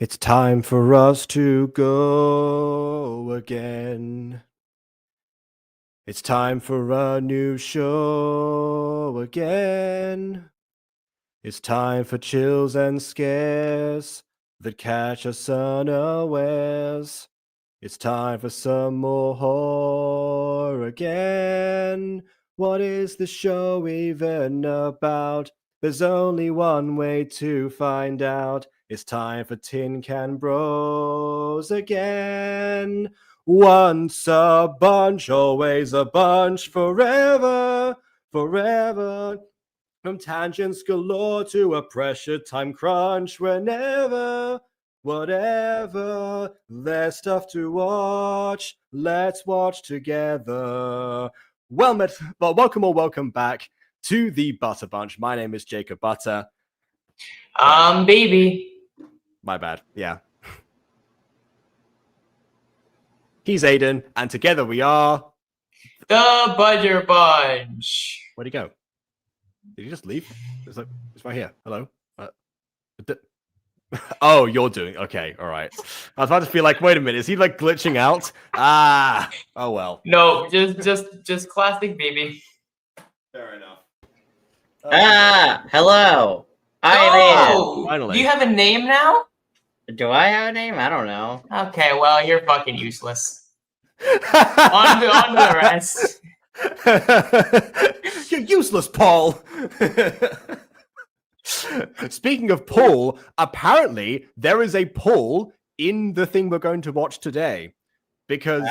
It's time for us to go again. It's time for a new show again. It's time for chills and scares that catch us unawares. It's time for some more horror again. What is the show even about? There's only one way to find out. It's time for TinCanBros again. Once a bunch, always a bunch, forever, forever. From tangents galore to a pressure time crunch, whenever, whatever, there's stuff to watch. Let's watch together. Welcome back to the Butter Bunch. My name is Jacob Butter. Baby. My bad. Yeah. He's Aiden, and together we are the Butter Bunch. Where'd he go? Did he just leave? It's right here. Hello. Oh, you're doing okay. All right. I was about to feel like, wait a minute, is he like glitching out? Oh well. No, just classic baby. Fair enough. Hello. Oh, finally. Do you have a name now? Do I have a name? I don't know. Okay, well, you're fucking useless. on to the rest. You're useless, Paul. Speaking of Paul, apparently there is a Paul in the thing we're going to watch today, because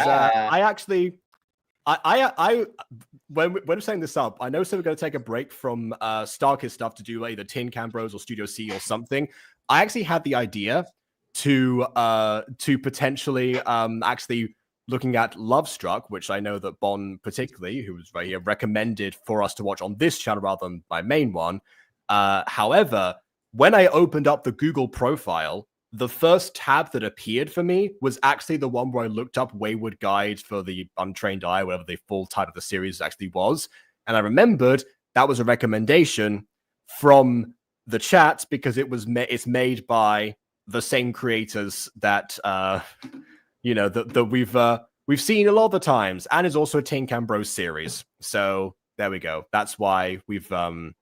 when we're setting this up, I know we're going to take a break from Starkid stuff to do either TinCanBros or Studio C or something. I actually had the idea to potentially actually looking at Lovestruck, which I know that Bon particularly, who was right here, recommended for us to watch on this channel rather than my main one. However, when I opened up the Google profile, the first tab that appeared for me was actually the one where I looked up WAYWARD Guide for the Untrained Eye, whatever the full title of the series actually was. And I remembered that was a recommendation from the chat because it's made by the same creators that that we've seen a lot of the times, and is also a TinCanBros series. So there we go. That's why we've thus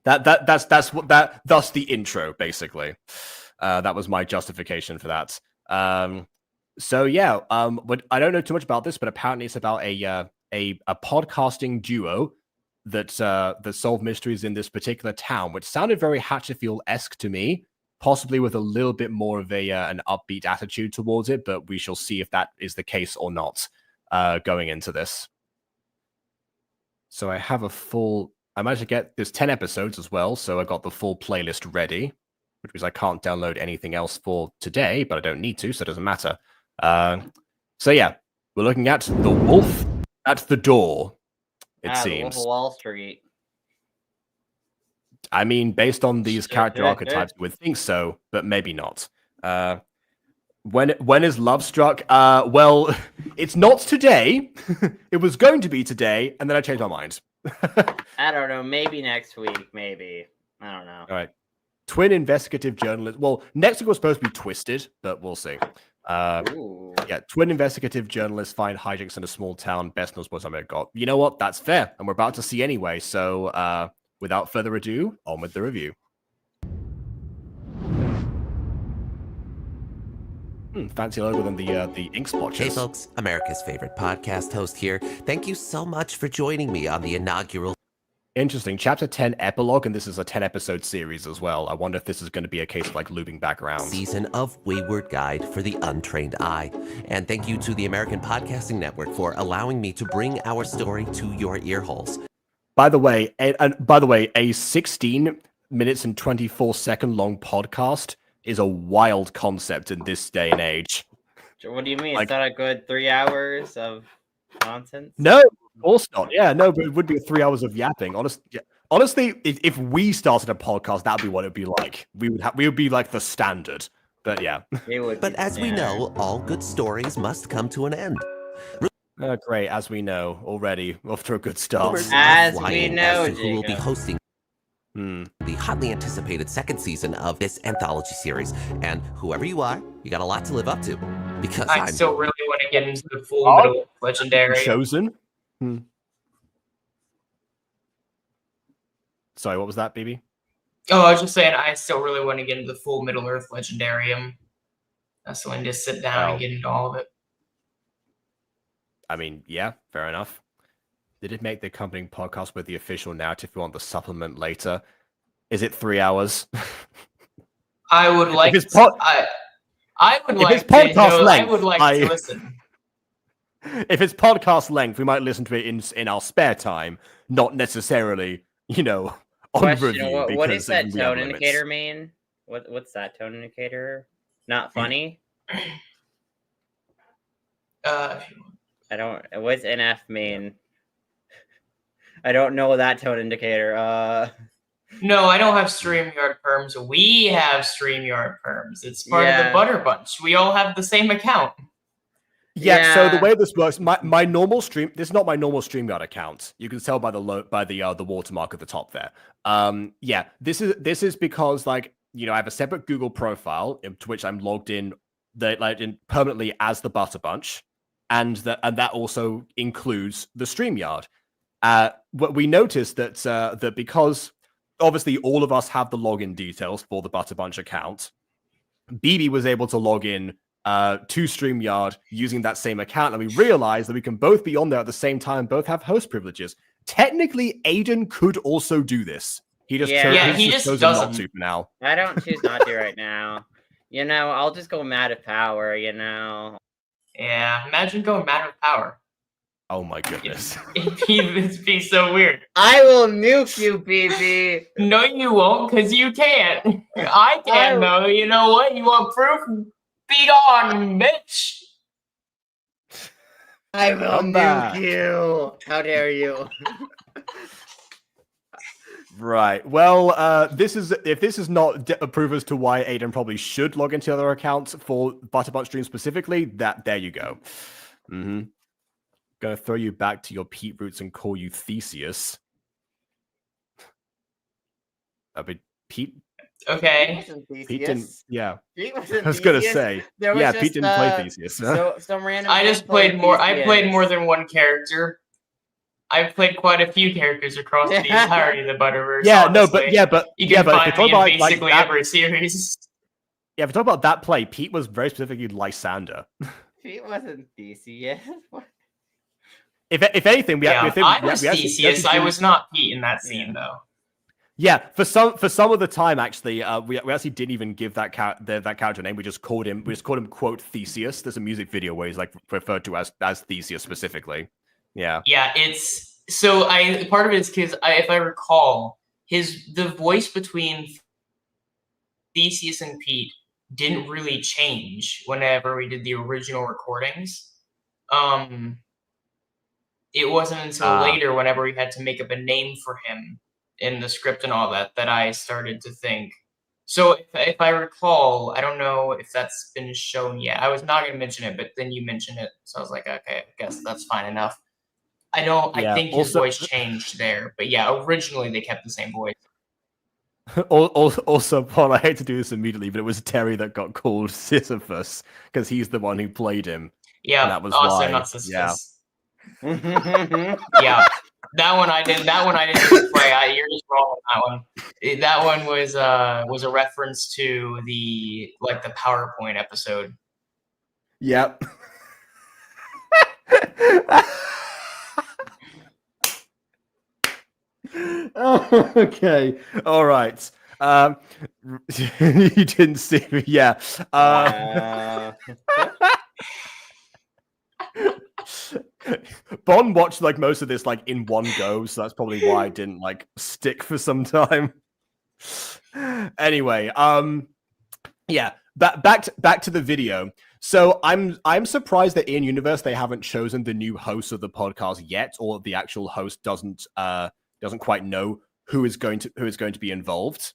the intro basically. That was my justification for that. So yeah, but I don't know too much about this, but apparently it's about a podcasting duo that solve mysteries in this particular town, which sounded very Hatchetfield-esque to me, possibly with a little bit more of an upbeat attitude towards it, but we shall see if that is the case or not going into this. So I have I managed to get, there's 10 episodes as well, so I got the full playlist ready, which means I can't download anything else for today, but I don't need to, so it doesn't matter. So yeah, we're looking at The Wolf at the Door, it seems. The Wolf of Wall Street. I mean, based on these character archetypes, you would think so, but maybe not. When is Lovestruck? Well, it's not today. It was going to be today, and then I changed my mind. I don't know. Maybe next week. Maybe. I don't know. All right. Twin investigative journalist. Well, next week was supposed to be Twisted, but we'll see. Yeah, twin investigative journalists find hijinks in a small town. Best knows what I've got. You know what? That's fair, and we're about to see anyway. So, without further ado, on with the review. Fancy logo than the ink splotches. Hey folks, America's favorite podcast host here. Thank you so much for joining me on the inaugural... Interesting. Chapter 10 epilogue, and this is a 10-episode series as well. I wonder if this is going to be a case of like looping back around. Season of WAYWARD Guide for the Untrained Eye. And thank you to the American Podcasting Network for allowing me to bring our story to your ear holes. By the way, a 16 minutes and 24-second long podcast is a wild concept in this day and age. What do you mean? Like, it's not a good 3 hours of nonsense? No, of course not. Yeah, no, but it would be 3 hours of yapping. Honestly, if we started a podcast, that'd be what it'd be like. We would be like the standard. But yeah. But as we know, all good stories must come to an end. Great, as we know already, off to a good start. As we know, who will be hosting. The hotly anticipated second season of this anthology series. And whoever you are, you got a lot to live up to. Because I I'm still really want to get into the full Oh, Middle Earth Legendary. Chosen? Sorry, what was that, BB? Oh, I was just saying, I still really want to get into the full Middle Earth Legendarium. I still want to just sit down and get into all of it. I mean, yeah, fair enough. They did make the accompanying podcast with the official narrative. If you want the supplement later, is it 3 hours? I would like. If it's pod- I would if like it's podcast to. length, I would like to listen. If it's podcast length, we might listen to it in our spare time, not necessarily, on Question: review. What does that we have tone limits. indicator mean? What's that tone indicator? Not funny. I don't. What's NF mean? I don't know that tone indicator. No, I don't have StreamYard perms. We have StreamYard perms. It's part of the Butter Bunch. We all have the same account. Yeah, so the way this works, my normal stream, this is not my normal StreamYard account. You can tell by the watermark at the top there. Yeah, this is because I have a separate Google profile to which I'm logged in permanently as the Butter Bunch, and that also includes the StreamYard. But we noticed that because obviously all of us have the login details for the Butter Bunch account, BB was able to log in to StreamYard using that same account, and we realized that we can both be on there at the same time, both have host privileges. Technically, Aiden could also do this. He just chose not to for now. I don't choose not to right now. I'll just go mad at power. Yeah, imagine going mad at power. Oh my goodness. It'd be so weird. I will nuke you, BB. No, you won't, because you can't. I can, though. You know what? You want proof? Be gone, bitch. I will nuke you. How dare you? Right. Well, if this is not a proof as to why Aiden probably should log into other accounts for Butterbunch stream specifically, there you go. Gonna throw you back to your Pete roots and call you Theseus. Pete. Okay. Pete didn't. Yeah. Pete wasn't I was gonna Theseus. say. There was Yeah, just, Pete didn't play Theseus. So some random. I just played more. I played more than one character. I've played quite a few characters across the entirety of the Butterverse. Yeah, honestly. you can find me in basically every series. Yeah, if you talk about that play, Pete was very specifically Lysander. Pete wasn't Theseus. If anything, I was Theseus. I was not Pete in that scene, though. Yeah, for some of the time, actually, we actually didn't even give that character name. We just called him quote Theseus. There's a music video where he's referred to as Theseus specifically. Yeah. Yeah, it's so part of it is because if I recall, the voice between Theseus and Pete didn't really change whenever we did the original recordings. It wasn't until later, whenever we had to make up a name for him in the script and all that I started to think. So if I recall, I don't know if that's been shown yet. I was not going to mention it, but then you mentioned it, so I was like, okay, I guess that's fine enough. I think his voice changed there, but yeah, originally they kept the same voice. Also, Paul, I hate to do this immediately, but it was Terry that got called Sisyphus because he's the one who played him. Yeah, that was also why. not Sisyphus. Yeah. Yeah, that one I didn't play. You're just wrong on that one. That one was a reference to the PowerPoint episode. Yep. Oh, okay. All right. You didn't see me. Yeah. Bon watched most of this in one go, so that's probably why I didn't stick for some time. Anyway, yeah. Back to the video. So I'm surprised that in Universe they haven't chosen the new host of the podcast yet, or the actual host doesn't quite know who is going to be involved.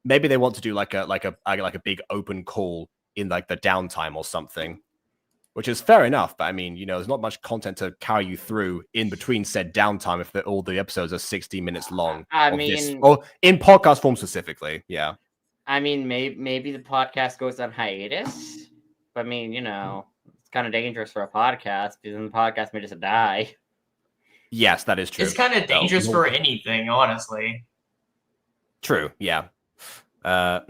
Maybe they want to do like a big open call in the downtime or something, which is fair enough. But I mean, there's not much content to carry you through in between said downtime if all the episodes are 60 minutes long. Or in podcast form specifically, yeah. I mean, maybe the podcast goes on hiatus. But I mean, it's kind of dangerous for a podcast because then the podcast may just die. Yes, that is true. It's kind of dangerous for anything, honestly. True, yeah. This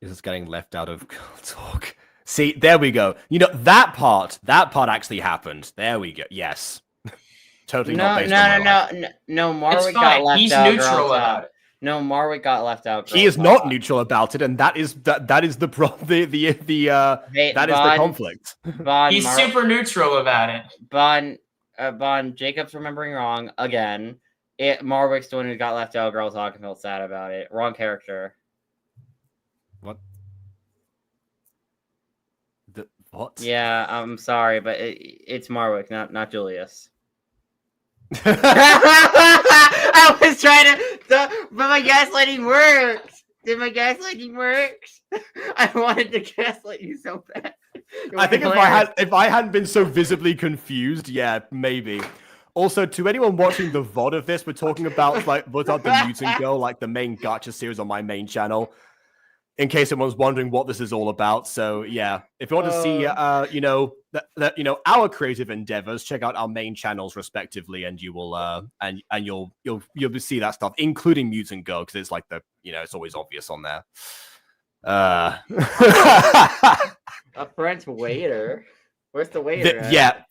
is getting left out of talk. See, there we go. That part actually happened. There we go. Yes. Totally not based on my life. No, Marwick got left out. He's neutral about it. No, Marwick got left out. He is not neutral about it, and that is the conflict. He's super neutral about it. Bond, Jacob's remembering wrong again. Marwick's the one who got left out. Girls talking felt sad about it. Wrong character. What? What? Yeah, I'm sorry, but it's Marwick, not Julius. I was trying to, but my gaslighting works. Did my gaslighting works? I wanted to gaslight you so bad. I think if I hadn't been so visibly confused, yeah, maybe. Also, to anyone watching the VOD of this, we're talking about the Mutant Girl, like the main gacha series on my main channel. In case anyone's wondering what this is all about, so yeah, if you want to see, our creative endeavors, check out our main channels respectively, and you will, and you'll see that stuff, including Mutant Girl, because it's like it's always obvious on there. A French waiter. Where's the waiter? Yeah.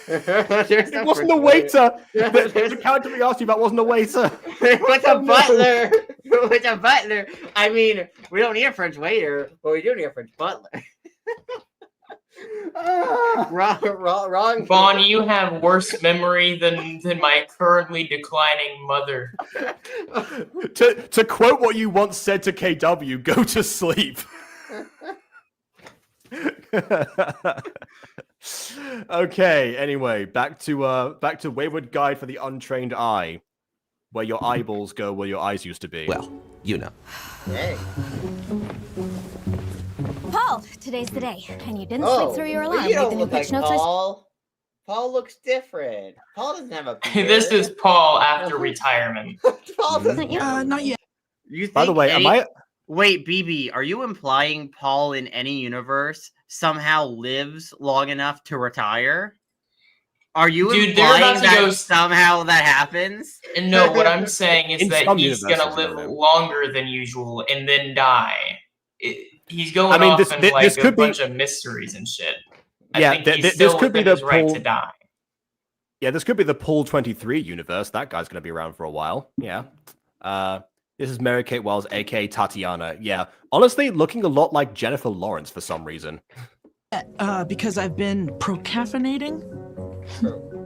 It wasn't a waiter. The character we asked you about wasn't a waiter. What's a butler? What's a butler? I mean, we don't need a French waiter, but we do need a French butler. Wrong. Vaughn, you have worse memory than my currently declining mother. To quote what you once said to KW, go to sleep. Okay, anyway, back to Wayward Guide for the Untrained Eye, where your eyeballs go where your eyes used to be. Well, Hey. Paul, today's the day, and you didn't sleep through your alarm. You don't the look new pitch like notes Paul. Paul looks different. Paul doesn't have a beard. This is Paul after retirement. Paul doesn't. Not yet. You think By the way, am I? Wait, BB, are you implying Paul in any universe somehow lives long enough to retire? Are you implying that somehow that happens? And no, what I'm saying is that he's gonna live longer than usual and then die. He's going off in a bunch of mysteries and shit. I think he's still within his right to die. Yeah, this could be the Paul 23 universe. That guy's gonna be around for a while. Yeah. This is Mary Kate Wells, aka Tatiana. Yeah, honestly, looking a lot like Jennifer Lawrence for some reason. Because I've been procaffeinating?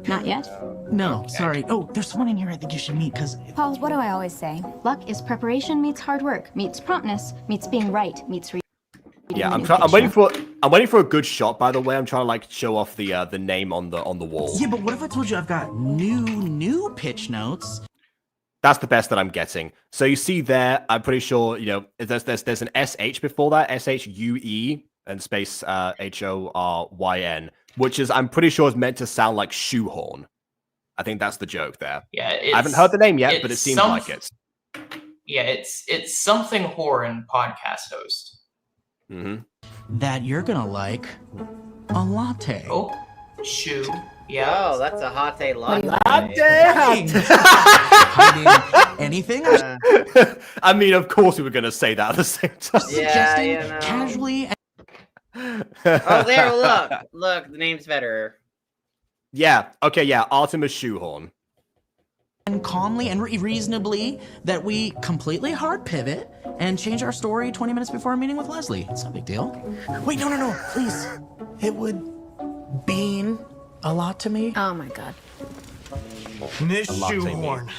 Not yet? No, sorry. Oh, there's someone in here I think you should meet, because... Paul, what do I always say? Luck is preparation meets hard work, meets promptness, meets being right, meets... Yeah, I'm waiting for a good shot, by the way. I'm trying to, show off the name on the wall. Yeah, but what if I told you I've got new pitch notes? That's the best that I'm getting. So you see there, I'm pretty sure, there's an SH before that, SHUE, and space HORYN, which is, I'm pretty sure is meant to sound like shoehorn. I think that's the joke there. Yeah, I haven't heard the name yet, but it seems like it. Yeah, it's something Horan podcast host. Mm-hmm. That you're gonna like a latte. Oh, shoe. Yeah. Oh, that's a latte. Hiding anything? I mean, of course we were going to say that at the same time. Yeah, casually. Oh, there, look, the name's better. Yeah, okay, yeah, Artemis Shoehorn. And calmly and reasonably that we completely hard pivot and change our story 20 minutes before our meeting with Leslie. It's no big deal. Wait, no, please. It would mean a lot to me. Oh my god. Miss Shoehorn.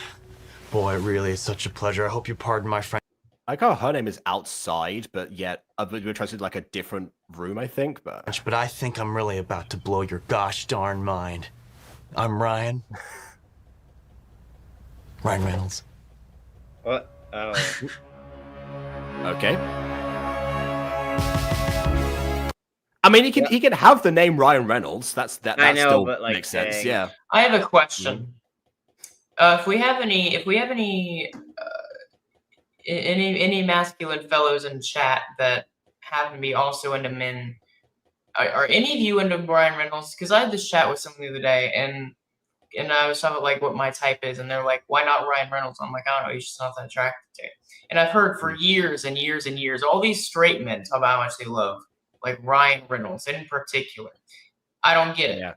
Boy, it really is such a pleasure. I hope you pardon my friend. I like how her name is outside, but yet we're trying to a different room, I think. But I think I'm really about to blow your gosh darn mind. I'm Ryan. Ryan Reynolds. What? Oh. Okay. I mean, he can have the name Ryan Reynolds. That I know, still but, like, makes sense. saying- Yeah. I have a question. If we have any masculine fellows in chat that happen to be also into men, are any of you into Ryan Reynolds? Because I had this chat with someone the other day, and I was talking about like what my type is, and they're like, "Why not Ryan Reynolds?" I'm like, "I don't know, he's just not that attractive to me." And I've heard for years and years and years all these straight men talk about how much they love like Ryan Reynolds in particular. I don't get it. Yeah.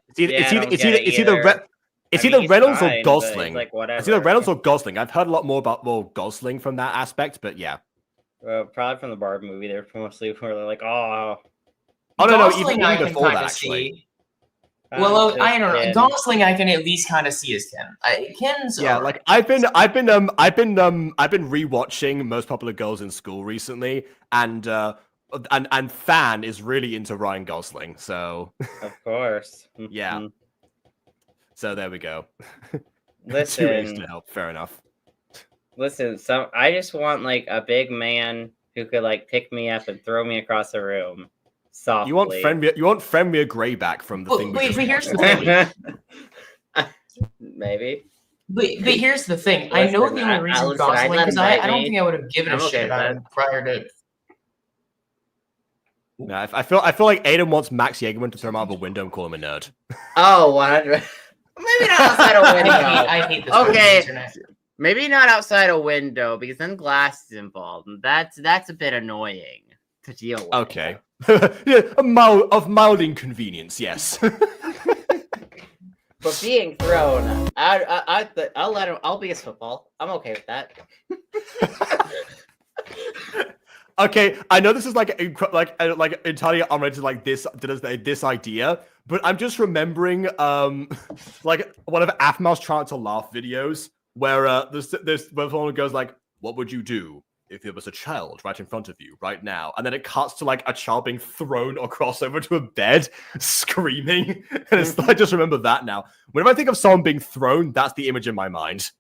It's either Reynolds or Gosling. Like, whatever. It's either Reynolds or Gosling. I've heard a lot more about Gosling from that aspect, but yeah. Probably from the Barbie movie. They're mostly where they're like, oh. Oh no, Gosling even I can before kind that of actually. see. Well, I don't know. Gosling I can at least kind of see as Ken. Ken's like I've been rewatching Most Popular Girls in School recently, and Fan is really into Ryan Gosling, so of course. Yeah. So there we go. Listen, 2 ways to help. Fair enough. Listen, I just want like a big man who could like pick me up and throw me across the room softly. You want Fenrir Greyback from the thing. Wait, but here's the thing. Maybe. But here's the thing. I know the only reason Gosling, because I don't think I would have given a shit about him prior to. No, I feel like Aiden wants Max Jagerman to throw him out of a window and call him a nerd. Oh, 100. Maybe not outside a window. I hate this. Okay. Maybe not outside a window because then glass is involved, and that's a bit annoying to deal with. Okay. Yeah, of mild inconvenience, yes. But being thrown, I'll let him. I'll be his football. I'm okay with that. Okay, I know this is like entirely unrelated to like this idea, but I'm just remembering like one of Afma's Trying to Laugh videos where where someone goes like, "What would you do if there was a child right in front of you right now?" And then it cuts to like a child being thrown across over to a bed, screaming. And it's I just remember that now. Whenever I think of someone being thrown, that's the image in my mind.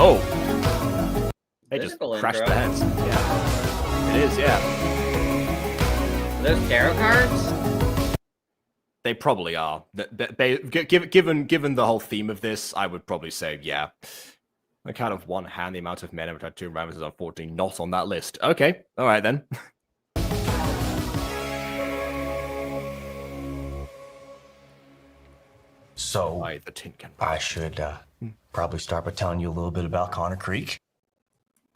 Oh. They just crashed the heads. Yeah. It is, yeah. Are those tarot cards? They probably are. Given the whole theme of this, I would probably say, yeah. I kind of one hand the amount of men ever tried to Ramses is unfortunately not on that list. Okay. Alright then. So, the TinCanBros. I should probably start by telling you a little bit about Connor Creek.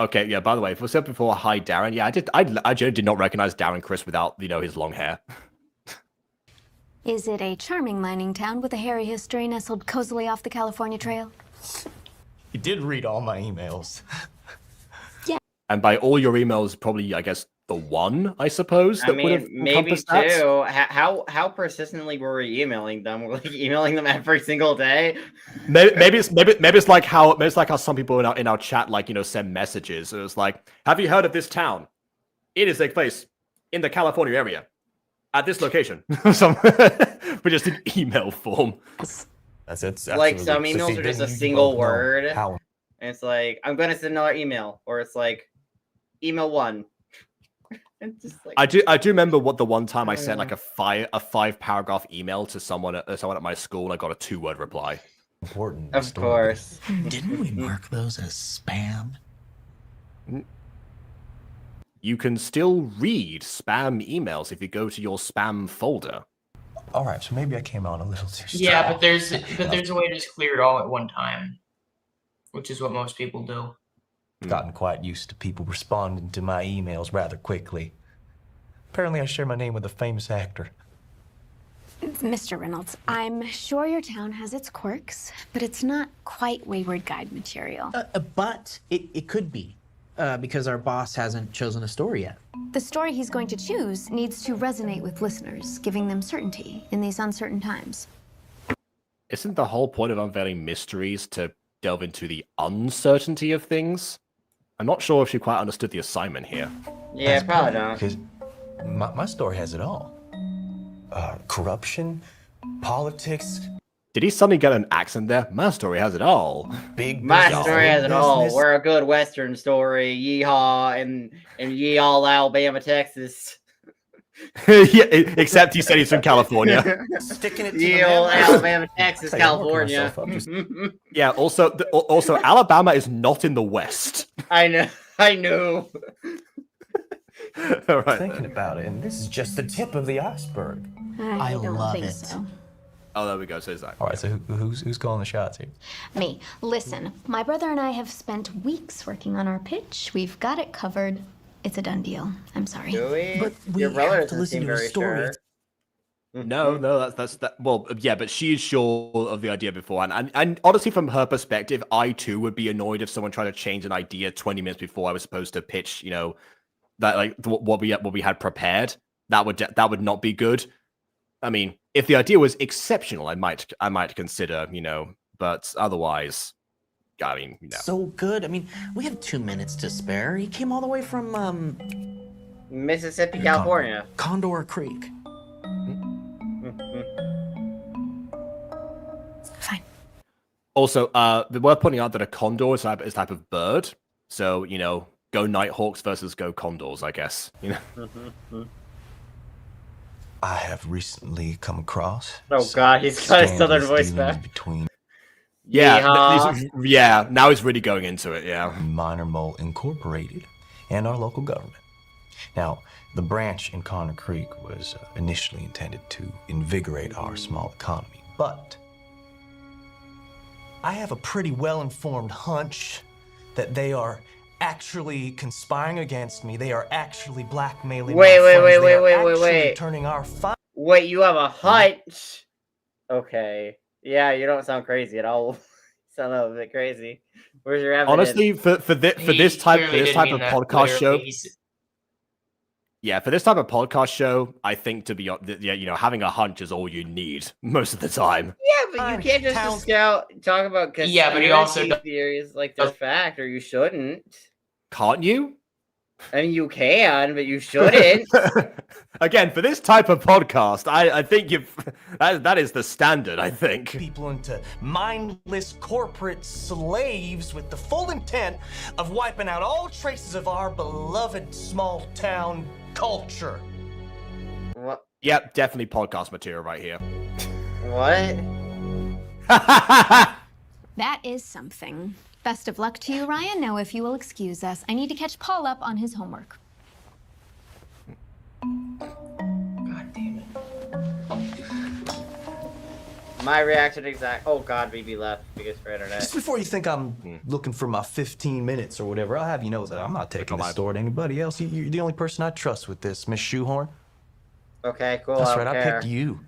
Okay, yeah, by the way, if I said before, hi, Darren. Yeah, I generally did not recognize Darren Criss without, his long hair. Is it a charming mining town with a hairy history nestled cozily off the California Trail? You did read all my emails. Yeah. And by all your emails, probably, I guess, the one, I suppose, that would have maybe encompassed that. two. How persistently were we emailing them? We're like emailing them every single day. Maybe it's like how some people in our chat send messages. It's like, have you heard of this town? It is a place in the California area at this location. But just in email form. That's it. Like some emails are just a single word. And it's like, I'm gonna send another email, or it's like email one. Just like, I do remember what the one time I sent like a 5-paragraph email to someone at my school and I got a 2-word reply. Important. Of course. Didn't we mark those as spam? You can still read spam emails if you go to your spam folder. All right, so maybe I came out a little too strong. Yeah, but there's a way to just clear it all at one time, which is what most people do. I've gotten quite used to people responding to my emails rather quickly. Apparently, I share my name with a famous actor. Mr. Reynolds, I'm sure your town has its quirks, but it's not quite Wayward Guide material. But it could be, because our boss hasn't chosen a story yet. The story he's going to choose needs to resonate with listeners, giving them certainty in these uncertain times. Isn't the whole point of unveiling mysteries to delve into the uncertainty of things? I'm not sure if she quite understood the assignment here. Yeah, probably not. Because my story has it all. Corruption, politics. Did he suddenly get an accent there? My story has it all. Big My business, story has it all. business. We're a good Western story. Yeehaw and ye all Alabama, Texas. Yeah, except he said he's from California. Sticking it to Ye the all man. Alabama, Texas, Say, I'm working California. myself up, just- Yeah. Also, Alabama is not in the West. I know. I knew. All right. Thinking about it, and this is just the tip of the iceberg. I don't love think it. so. Oh, there we go. So Zach. All right, so who's calling the shots here? Me. Listen, my brother and I have spent weeks working on our pitch. We've got it covered. It's a done deal. I'm sorry. Do we? But we Your brother have to doesn't listen seem to a very story. sure. No, that's that. Well, yeah, but she is sure of the idea beforehand, and honestly, from her perspective, I too would be annoyed if someone tried to change an idea 20 minutes before I was supposed to pitch. You know, that like what we had prepared. That would not be good. I mean, if the idea was exceptional, I might consider, you know, but otherwise, I mean, you know. So good. I mean, we have 2 minutes to spare. He came all the way from Mississippi, California. Condor Creek. Fine. Also, worth pointing out that a condor is a type of bird. So, you know, go Nighthawks versus go Condors, I guess. You know. I have recently come across. Oh God, he's got his southern voice dealings back. between Yeah, yeah. Now he's really going into it. Yeah. Minor Mole Incorporated and our local government. Now, the branch in Connor Creek was initially intended to invigorate our small economy, but I have a pretty well-informed hunch that they are actually conspiring against me. They are actually blackmailing my friends. They are actually turning our Wait, you have a hunch? Okay. Yeah, you don't sound crazy at all. You sound a little bit crazy. Where's your evidence? Honestly, for this type of podcast show. Yeah, for this type of podcast show, I think you know, having a hunch is all you need most of the time. Yeah, but you can't just talk about yeah, but he also theories like they're fact, or you shouldn't. Can't you? I mean, you can, but you shouldn't. Again, for this type of podcast, I think that is the standard. I think people into mindless corporate slaves with the full intent of wiping out all traces of our beloved small town culture. What? Yep, definitely podcast material right here. What? That is something. Best of luck to you, Ryan. Now, if you will excuse us, I need to catch Paul up on his homework. God damn it. My reaction exact. Oh God, BB left because for internet. Just before you think I'm looking for my 15 minutes or whatever, I'll have you know that I'm not taking this story to anybody else. You're the only person I trust with this, Miss Shoehorn. Okay, cool. That's I right, don't I care. picked you.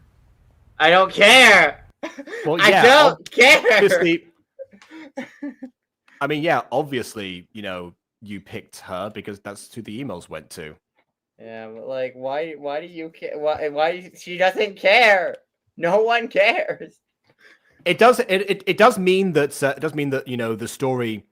I don't care. Well, I yeah, don't care. obviously, I mean, yeah, obviously, you know, you picked her because that's who the emails went to. Yeah, but like, why do you care? Why she doesn't care? No one cares. It does mean that you know the story.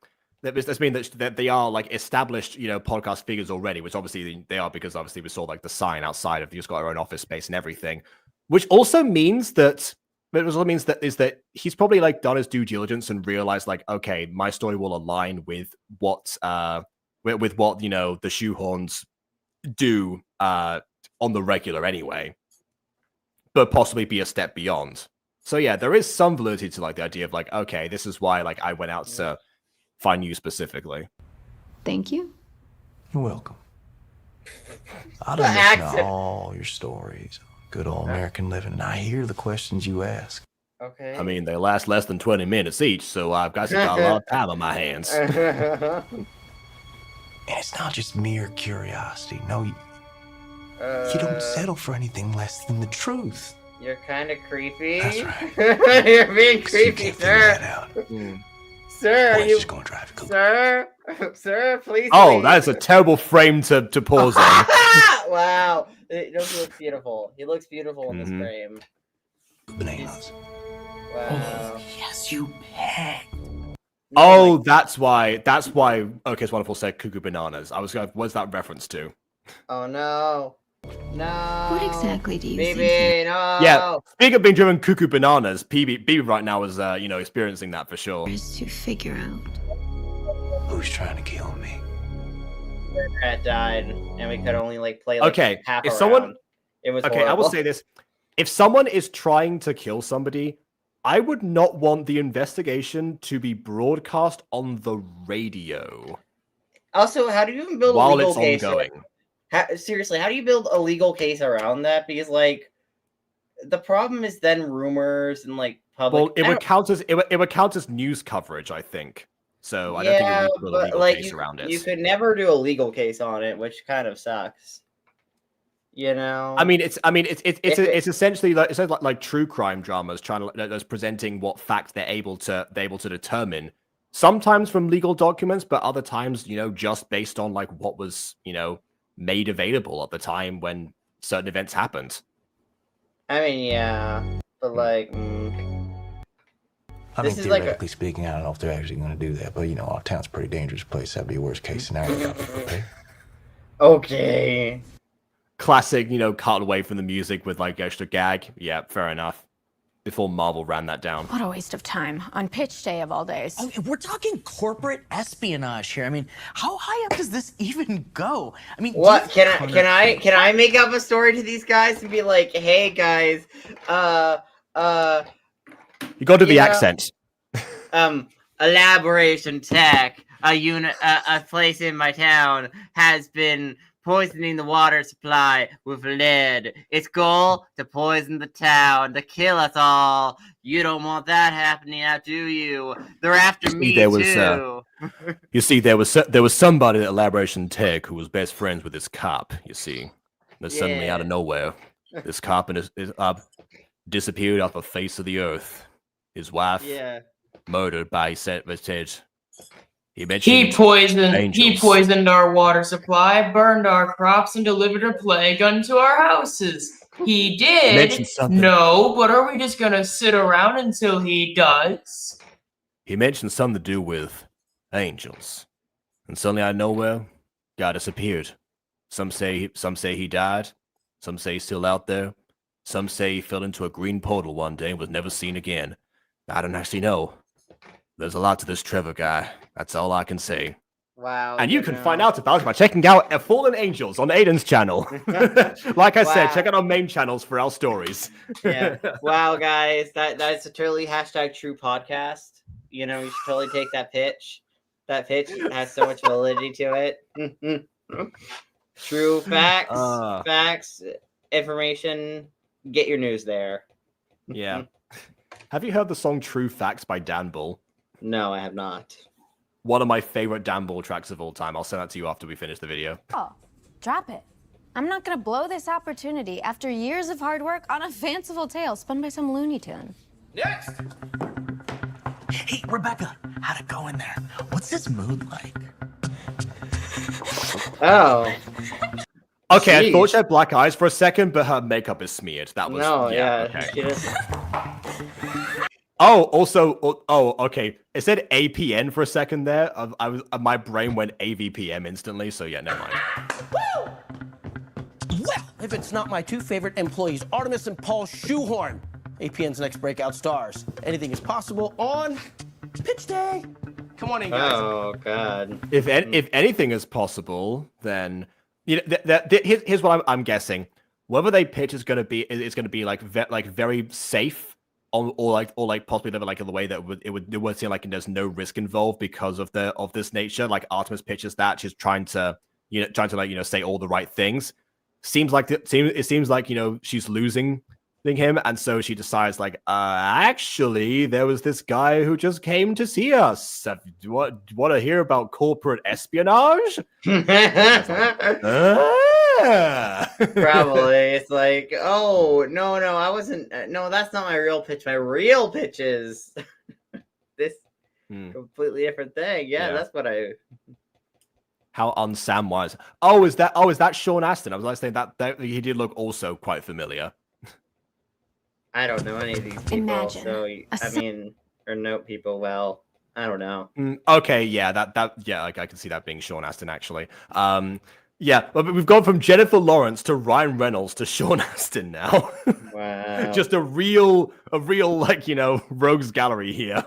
That does mean that they are like established, you know, podcast figures already, which obviously they are because obviously we saw like the sign outside of you've got our own office space and everything, which also means that. But it also means that he's probably like done his due diligence and realized like, okay, my story will align with what you know the Shoehorns do on the regular anyway, but possibly be a step beyond. So yeah, there is some validity to like the idea of like, okay, this is why like I went out to find you specifically. Thank you. You're welcome. I don't listen to all your stories. Good old American living, and I hear the questions you ask. Okay. I mean, they last less than 20 minutes each, so I've got a lot of time on my hands. And it's not just mere curiosity. No, you don't settle for anything less than the truth. You're kind of creepy. That's right. You're being creepy, you can't sir. figure that out. Sir, Boy, are it's you... just gonna drive you cuckoo. Sir, please. Oh, leave. that is a terrible frame to pause on. Wow. He looks beautiful. He looks beautiful in this frame. Bananas. Wow. Yes, you bet. Oh, that's why. Okay, it's wonderful. Said cuckoo bananas. I was going. What's that reference to? Oh no. No. What exactly do you think? BB, no. Yeah, speaking of being driven cuckoo bananas, BB right now is, experiencing that for sure. Is to figure out. Who's trying to kill me? Cat died, and we could only like play like Okay, half if a someone- round. It was Okay, I will horrible. say this. If someone is trying to kill somebody, I would not want the investigation to be broadcast on the radio Also, how do you even build a while legal it's case? ongoing. Seriously, how do you build a legal case around that? Because like, the problem is then rumors and like public. Well, it would count as news coverage, I think. So I don't think you need to build a but legal like case around it. you could never do a legal case on it, which kind of sucks. You know. I mean, it's essentially like true crime dramas trying to that's presenting what facts they're able to determine. Sometimes from legal documents, but other times, just based on like what was made available at the time when certain events happened. I mean, yeah, but like. I This mean, is like theoretically speaking, I don't know if they're actually going to do that, but our town's a pretty dangerous place. That'd be a worst case scenario. Okay. Okay. Classic, cut away from the music with like extra gag. Yeah, fair enough. Before Marvel ran that down. What a waste of time on pitch day of all days. Oh, we're talking corporate espionage here. I mean, how high up does this even go? I mean, What can I make up a story to these guys and be like, hey guys, You got to do the accent. Elaboration Tech, a place in my town has been poisoning the water supply with lead. Its goal to poison the town, to kill us all. You don't want that happening now, do you? They're after me too. You see, there was somebody at Elaboration Tech who was best friends with this cop. You see, and suddenly out of nowhere, this cop is up, disappeared off the face of the earth. His wife murdered by his head. He poisoned our water supply, burned our crops, and delivered a plague unto our houses. He did. No, but are we just gonna sit around until he does? He mentioned something to do with angels, and suddenly out of nowhere, guy disappeared. Some say he died. Some say he's still out there. Some say he fell into a green portal one day and was never seen again. I don't actually know. There's a lot to this Trevor guy. That's all I can say. Wow. And you can find out about it by checking out Fallen Angels on Aiden's channel. Like I said, check out our main channels for our stories. Yeah. Wow, guys. That's a totally #true podcast. You should totally take that pitch. That pitch has so much validity to it. True facts, information. Get your news there. Yeah. Have you heard the song True Facts by Dan Bull? No, I have not. One of my favorite Dan Bull tracks of all time. I'll send that to you after we finish the video. Oh, drop it. I'm not gonna blow this opportunity after years of hard work on a fanciful tale spun by some Looney Tune. Next! Hey, Rebecca, how'd it go in there? What's this mood like? Oh. Okay, I thought she had black eyes for a second, but her makeup is smeared. That was... Okay. Oh, also, okay. It said APN for a second there. My brain went AVPM instantly, so yeah, never mind. Woo! Well, if it's not my two favorite employees, Artemis and Paul Shoehorn, APN's next breakout stars. Anything is possible on pitch day. Come on in, guys. Oh God. If anything is possible, then here's what I'm guessing. Whether they pitch is going to be like very safe. Or possibly like in the way that it would seem like there's no risk involved because of this nature. Like Artemis pitches that she's trying to say all the right things. It seems like she's losing him, and so she decides actually there was this guy who just came to see us. Want to hear about corporate espionage? Probably. It's like, oh, no, I wasn't. No, that's not my real pitch. My real pitch is this completely different thing. Yeah, that's what I. How unSamwise. Oh, is that Sean Astin? I was saying that he did look also quite familiar. I don't know any of these people, so I mean, or know people well. I don't know. Okay, yeah, I can see that being Sean Astin actually. Yeah, but we've gone from Jennifer Lawrence to Ryan Reynolds to Sean Astin now. Wow. Just a real, like, rogues gallery here.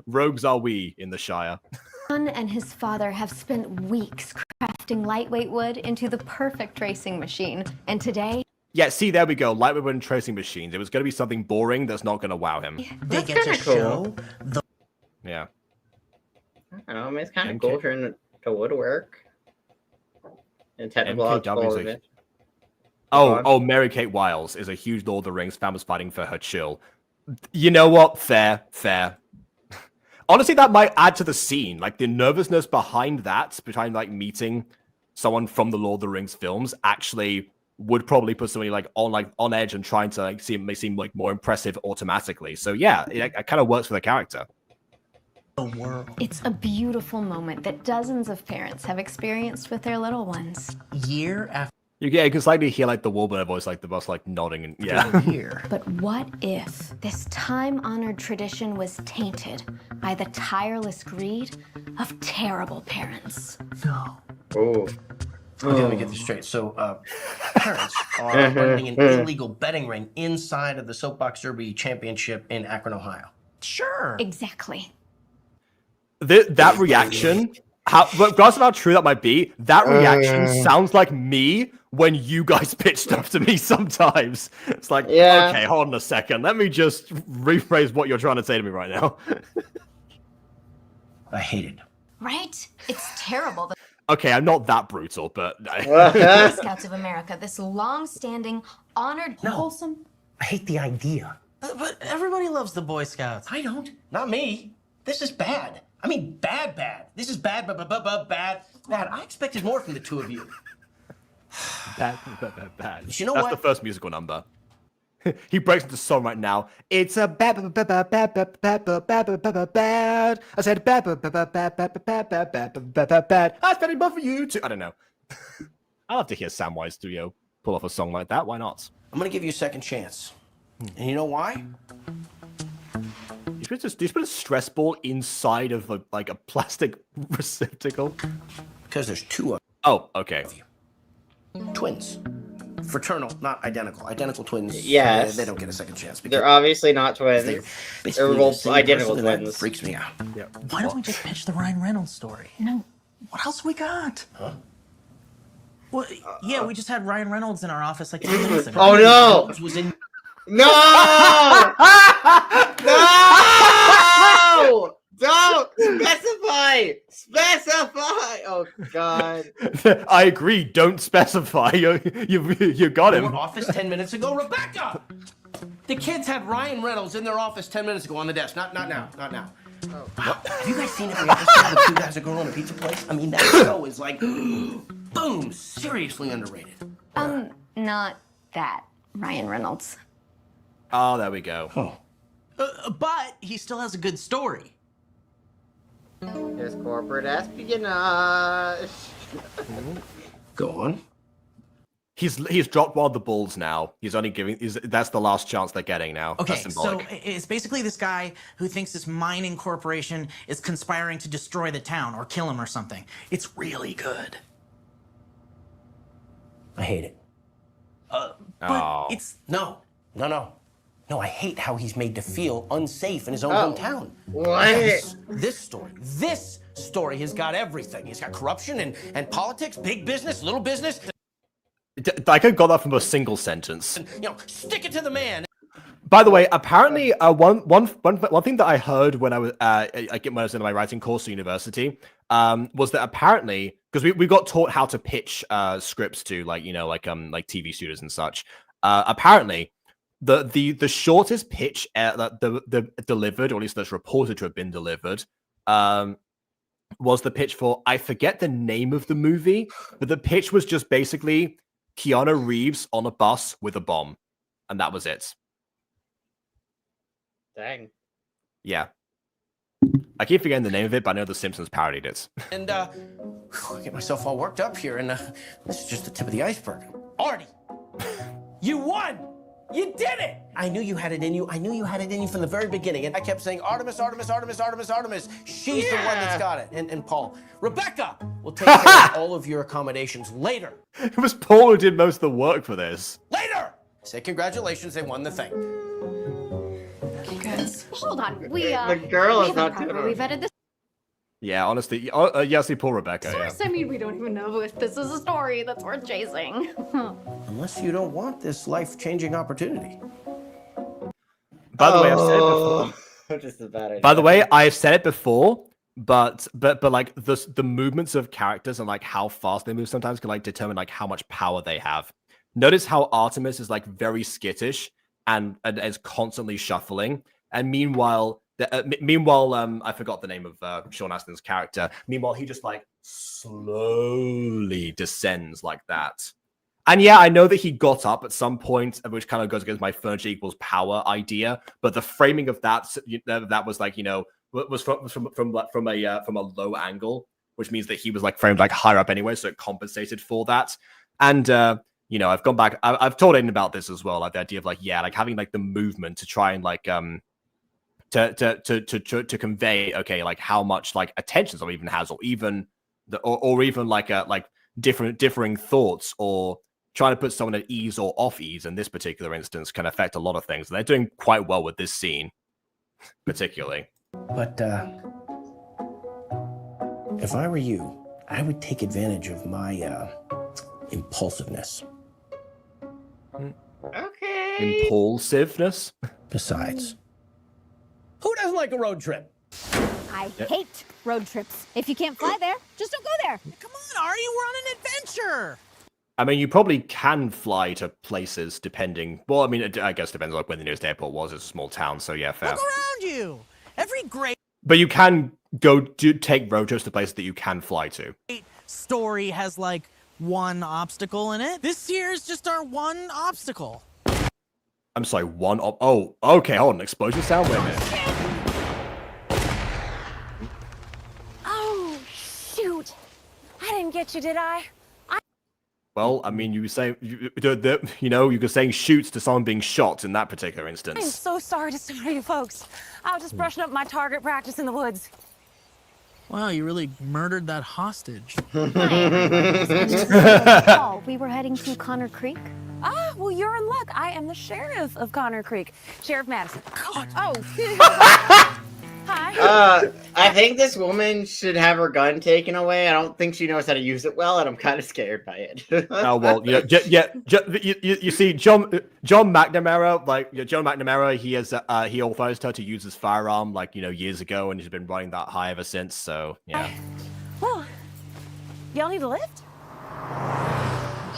Rogues are we in the Shire. Son and his father have spent weeks crafting lightweight wood into the perfect tracing machine. And today... Yeah, see, there we go. Lightweight wood and tracing machines. It was going to be something boring that's not going to wow him. They That's get to kinda cool. show the Yeah. I don't know, I mean, it's kind of MK cool for him to woodwork. And technological MKW is of it. Oh, Mary Kate Wiles is a huge Lord of the Rings fan was fighting for her chill. You know what? Fair. Honestly, that might add to the scene. Like, the nervousness behind that, behind, like, meeting someone from the Lord of the Rings films, actually would probably put somebody, like, on edge and trying to, like, seem like, more impressive automatically. So, yeah, it kind of works for the character. world. It's a beautiful moment that dozens of parents have experienced with their little ones. Year after You can slightly hear, like, the Warbler voice, like, the boss, like, nodding and, yeah. year. But what if this time-honored tradition was tainted by the tireless greed of terrible parents? No. Oh. Okay, let me get this straight. So, parents are running an illegal betting ring inside of the Soapbox Derby Championship in Akron, Ohio. Sure. Exactly. That reaction, regardless of how true that might be, that reaction sounds like me when you guys pitch stuff to me sometimes. It's like, okay, hold on a second. Let me just rephrase what you're trying to say to me right now. I hate it. Right? It's terrible. The Okay, I'm not that brutal, but... Boy Scouts of America, this long-standing, honored, wholesome... I hate the idea. But everybody loves the Boy Scouts. I don't. Not me. This is bad. I mean, bad. This is bad. Bad. I expected more from the two of you. Bad. You know That's what? the first musical number. He breaks into song right now. It's a bad. I said bad. I spent it more for you too. I don't know. I'll have to hear Samwise Studio pull off a song like that. Why not? I'm gonna give you a second chance. And you know why? You just put a stress ball inside of a plastic receptacle. Because there's two of Oh, okay. you. Twins. Fraternal, not identical. Identical twins. Yes. They don't get a second chance. They're obviously not twins. They're They're basically the both same identical person, and that twins. freaks me out. Yeah. Why don't we just pitch the Ryan Reynolds story? No. What else we got? Huh? Well, yeah, we just had Ryan Reynolds in our office like 2 minutes ago. Oh no! Was in No! No! Don't specify! Specify! Oh God! I agree. Don't specify. You got him. our office 10 minutes ago. Rebecca! The kids had Ryan Reynolds in their office 10 minutes ago on the desk. Not now. Oh. Have you guys seen every episode of Two Guys, a Girl, and a Pizza Place? I mean, that show is like, boom, seriously underrated. Not that Ryan Reynolds. Oh, there we go. Oh. But he still has a good story. There's corporate espionage. Go on. He's dropped one of the balls now. He's only giving. That's the last chance they're getting now. Okay, That's so symbolic. it's basically this guy who thinks this mining corporation is conspiring to destroy the town or kill him or something. It's really good. I hate it. But Oh. it's No, I hate how he's made to feel unsafe in his own hometown. What? This story has got everything. He's got corruption and politics, big business, little business. I could have got that from a single sentence. And, stick it to the man. By the way, apparently, one thing that I heard when I was when I was in my writing course at university was that apparently, because we got taught how to pitch scripts to like TV studios and such. Apparently, the shortest pitch that the delivered, or at least that's reported to have been delivered, was the pitch for, I forget the name of the movie, but the pitch was just basically Keanu Reeves on a bus with a bomb, and that was it. Dang. Yeah. I keep forgetting the name of it, but I know The Simpsons parodied it. And I get myself all worked up here, and this is just the tip of the iceberg. Artie, you won! You did it! I knew you had it in you. I knew you had it in you from the very beginning. And I kept saying, Artemis, Artemis, Artemis, Artemis, Artemis. She's the one that's got it. And Paul, Rebecca will take care of all of your accommodations later. It was Paul who did most of the work for this. Later! Say congratulations, they won the thing. Guys, hold on. The girl is not doing We vetted this. Yeah, honestly, yes, he poor Rebecca. Yeah. I mean, we don't even know if this is a story that's worth chasing. Unless you don't want this life-changing opportunity. By the way, I've said it before. Just a bad idea. By the way, I've said it before, but like the movements of characters and like how fast they move sometimes can like determine like how much power they have. Notice how Artemis is like very skittish and is constantly shuffling, and meanwhile, I forgot the name of Sean Astin's character. Meanwhile, he just like slowly descends like that. And yeah, I know that he got up at some point, which kind of goes against my furniture equals power idea. But the framing of that was like, you know, was from a low angle, which means that he was like framed like higher up anyway, so it compensated for that. And you know, I've gone back. I've told Aiden about this as well, like the idea of like, yeah, like having like the movement to try and like to convey, okay, like how much like attention someone even has, or even or even like differing thoughts, or trying to put someone at ease or off ease in this particular instance can affect a lot of things. And they're doing quite well with this scene, particularly. But if I were you, I would take advantage of my impulsiveness. Okay. Impulsiveness? Besides, who doesn't like a road trip? I hate road trips. If you can't fly there, just don't go there. Come on, Artie, we're on an adventure. I mean, you probably can fly to places depending. Well, I mean, I guess it depends on like where the nearest airport was. It's a small town, so yeah, fair. Look around you. Every great But you can take road trips to places that you can fly to. story has like one obstacle in it. This here is just our one obstacle. I'm sorry, oh, okay, hold on. Explosion sound? Wait a minute. Oh, shoot. I didn't get you, did I? Well, I mean, you say, you know, you could say shoots to someone being shot in that particular I'm instance. so sorry to startle you folks. I was just brushing up my target practice in the woods. Wow, you really murdered that hostage. Oh, we were heading to Connor Creek. Ah, well, you're in luck. I am the sheriff of Connor Creek. Sheriff Madison. Oh. Hi. I think this woman should have her gun taken away. I don't think she knows how to use it well, and I'm kind of scared by it. Oh well, you see, John McNamara, like John McNamara, he authorized her to use his firearm, like, you know, years ago, and he's been running that high ever since. So yeah. Well, y'all need a lift?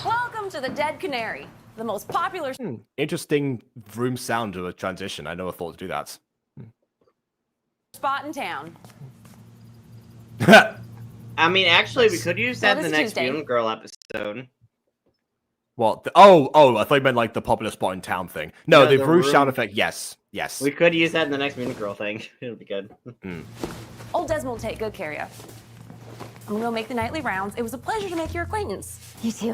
Welcome to the Dead Canary, the most popular Interesting room sound to a transition. I never thought to do that. spot in town. I mean, actually, we could use that in Well, the this next Tuesday. Mutant Girl episode. What? Oh, I thought you meant like the popular spot in town thing. No, No, the the room sound room- effect. Yes. We could use that in the next Mutant Girl thing. It'll be good. Old Desmond will take good care of you. I'm gonna go make the nightly rounds. It was a pleasure to make your acquaintance. You too.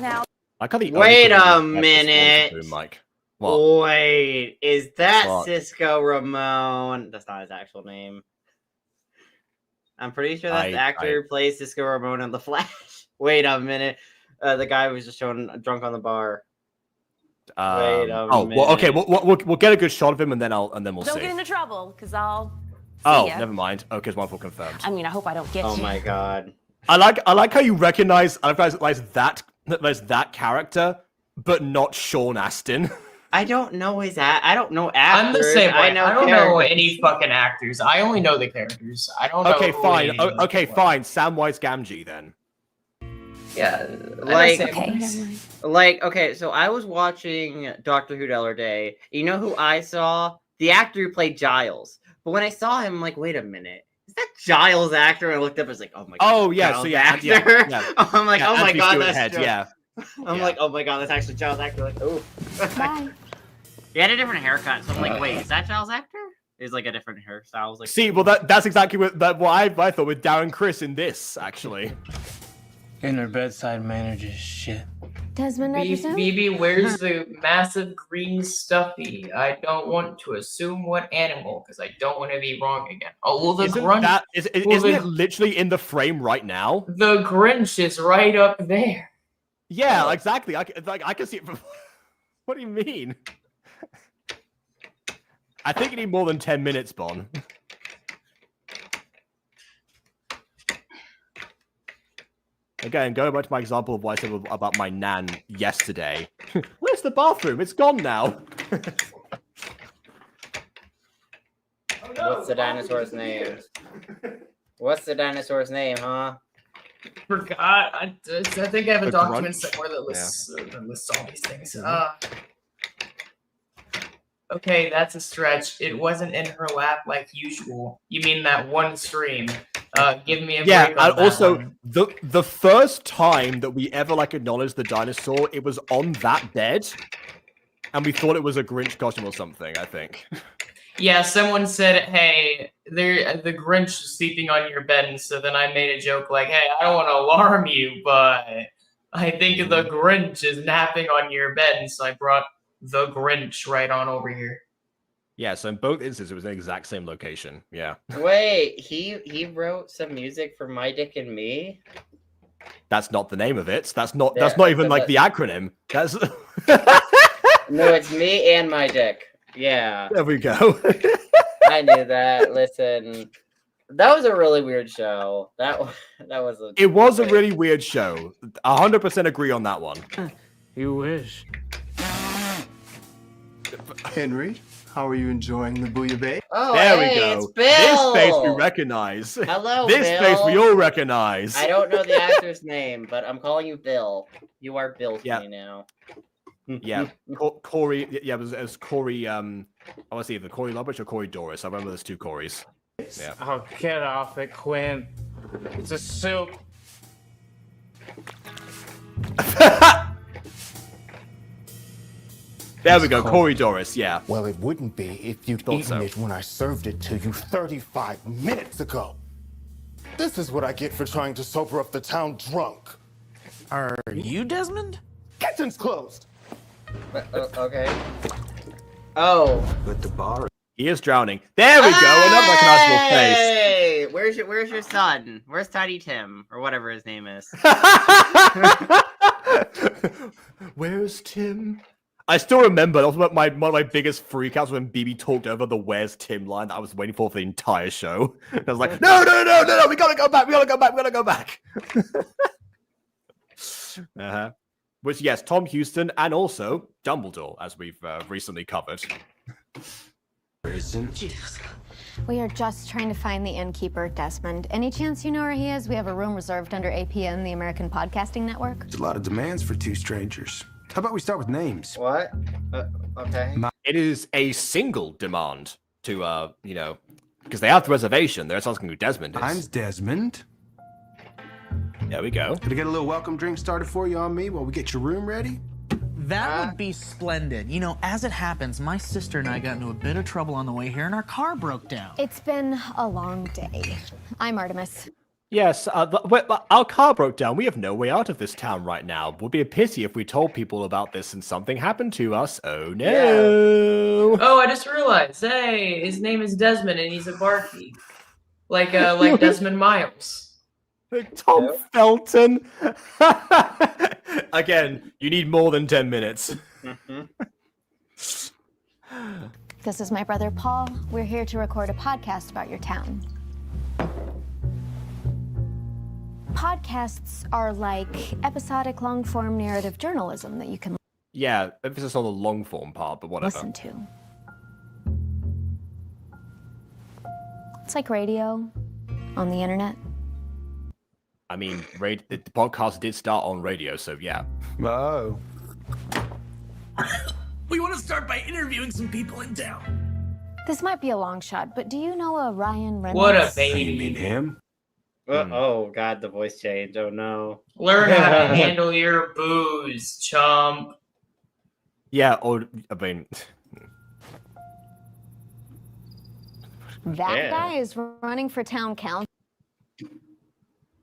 Now, I can't even. Wait a minute. Mike. What? Wait, is that What? Cisco Ramon? That's not his actual name. I'm pretty sure that's the actor who plays Cisco Ramon in The Flash. Wait a minute. The guy who was just shown drunk on the bar. Wait a minute. Well, okay. We'll get a good shot of him, and then we'll don't see. get into trouble, because I'll see Oh, ya. never mind. Okay, it's wonderful confirmed. I mean, I hope I don't get Oh you. my god. I like how you recognize that character, but not Sean Astin. I don't know I don't know actors. I'm the same way. I don't know characters. any fucking actors. I only know the characters. I don't know. Okay, fine. any- Okay, fine. Samwise Gamgee then. Yeah, Like- Okay. Okay, so I was watching Doctor Who the other day. You know who I saw? The actor who played Giles. But when I saw him, I'm like, wait a minute. Is that Giles' actor? And I looked up, I was like, oh my god. Oh yeah, Giles so yeah, actor. yeah. I'm like, oh my Anthony god, Stewart that's Head, Giles. yeah. I'm Yeah. like, oh my god, that's actually Giles' actor. Like, oh. Bye. He had a different haircut, so I'm like, wait, is that Giles' actor? It's like a different hairstyle. I was like, See, well, that's exactly what I thought with Darren Criss in this, actually. And her bedside manner just shit. Desmond, I presume? Phoebe, where's the massive green stuffy? I don't want to assume what animal, because I don't want to be wrong again. Oh, well, the Grinch... Isn't it literally in the frame right now? The Grinch is right up there. Yeah, exactly. I can see it from... What do you mean? I think you need more than 10 minutes, Bon. Again, going back to my example of what I said about my nan yesterday. Where's the bathroom? It's gone now. What's the dinosaur's name? What's the dinosaur's name, huh? Forgot. I think I have a The document Grunch? somewhere that lists all these things. Mhm. Okay, that's a stretch. It wasn't in her lap like usual. You mean that one stream? Give me a break on and that also one. the first time that we ever acknowledged the dinosaur, it was on that bed, and we thought it was a Grinch costume or something. I think. Yeah, someone said, "Hey, the Grinch is sleeping on your bed," and so then I made a joke like, "Hey, I don't want to alarm you, but I think the Grinch is napping on your bed," and so I brought the Grinch right on over here. Yeah, so in both instances, it was in the exact same location. Yeah. Wait, he wrote some music for My Dick and Me? That's not the name of it. That's not Yeah, even but- the acronym. That's No, it's Me and My Dick. Yeah. There we go. I knew that. Listen, that was a really weird show. That was a. It was a really weird show. 100% agree on that one. You wish. Henry, how are you enjoying the bouillabaisse? Oh, There hey, we go. it's Bill. This face we recognize. Hello, This Bill. face we all recognize. I don't know the actor's name, but I'm calling you Bill. You are Bill to Yeah. me now. Yeah, Corey. Yeah, it was Corey. I want to see either Corey Lubbock or Corey Doris. I remember there's two Corys. Yeah. Oh, get off it, Quinn. It's a soup. There we go, Corey Doris. Yeah. Well, it wouldn't be if you'd Thought eaten so. it when I served it to you 35 minutes ago. This is what I get for trying to sober up the town drunk. Are you Desmond? Kitchen's closed. Okay. Oh. But the bar. He is drowning. There we go. Another recognizable face. Hey, where's your son? Where's Tiny Tim or whatever his name is? Where's Tim? I still remember that was one of my biggest freakouts when BB talked over the "Where's Tim" line that I was waiting for the entire show. I was like, no, we gotta go back. Uh-huh. Which, yes, Tom Houston and also Dumbledore, as we've recently covered. We are just trying to find the innkeeper, Desmond. Any chance you know where he is? We have a room reserved under APN, the American Podcasting Network. There's a lot of demands for two strangers. How about we start with names? What? Okay. It is a single demand to, because they have the reservation. They're asking who Desmond is. I'm Desmond. There we go. Could I get a little welcome drink started for you on me while we get your room ready? That would be splendid. You know, as it happens, my sister and I got into a bit of trouble on the way here and our car broke down. It's been a long day. I'm Artemis. Yes, our car broke down. We have no way out of this town right now. Would be a pity if we told people about this and something happened to us. Oh no! Yeah. Oh, I just realized. Hey, his name is Desmond, and he's a barkeep, like Desmond Miles. Tom Felton. Again, you need more than 10 minutes. This is my brother Paul. We're here to record a podcast about your town. Podcasts are like episodic long-form narrative journalism that you can Yeah, emphasis on the long form part, but whatever. listen to. It's like radio on the internet. I mean, the podcast did start on radio, so yeah. Oh. We want to start by interviewing some people in town. This might be a long shot, but do you know a Ryan Reynolds? What a You baby! mean him? Oh God, the voice change. Oh no. Learn how to handle your booze, chump. Yeah, or, I mean... That Yeah. guy is running for town council.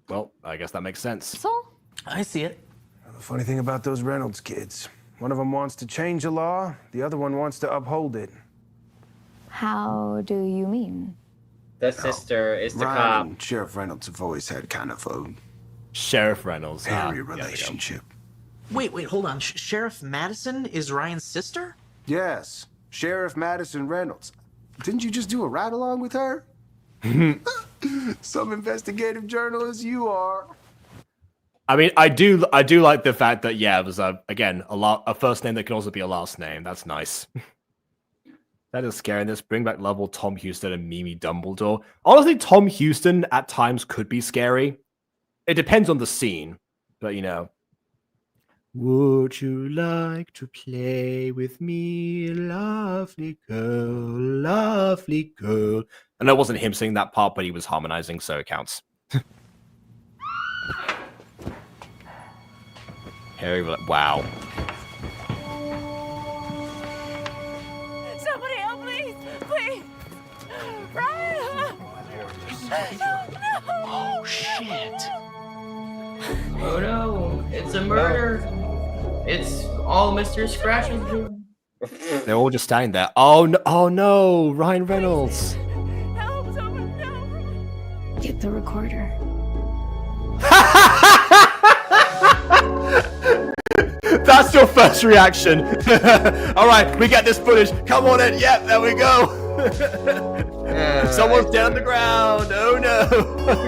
Well, I guess that makes sense. I see it. The funny thing about those Reynolds kids, one of them wants to change a law, the other one wants to uphold it. How do you mean? The sister is the Ryan cop. and Sheriff Reynolds have always had kind of a Sheriff Reynolds. hairy relationship. Wait, hold on. Sheriff Madison is Ryan's sister? Yes, Sheriff Madison Reynolds. Didn't you just do a ride-along with her? Some investigative journalist you are. I mean, I do like the fact that it was again a first name that can also be a last name. That's nice. That is scary. This bring back level Tom Houston and Mimi Dumbledore. Honestly, Tom Houston at times could be scary. It depends on the scene, but you know. Would you like to play with me, lovely girl, lovely girl? And that wasn't him singing that part, but he was harmonizing, so it counts. Wow. Somebody help, please! Please! Ryan! Oh, shit. Oh no, it's a murder. It's all Mr. Scratch's doing. They're all just standing there. Oh no, Ryan Reynolds. Help, someone help! Get the recorder. That's your first reaction. All right, we get this footage. Come on in. Yep, there we go. Someone's down the ground. Oh no.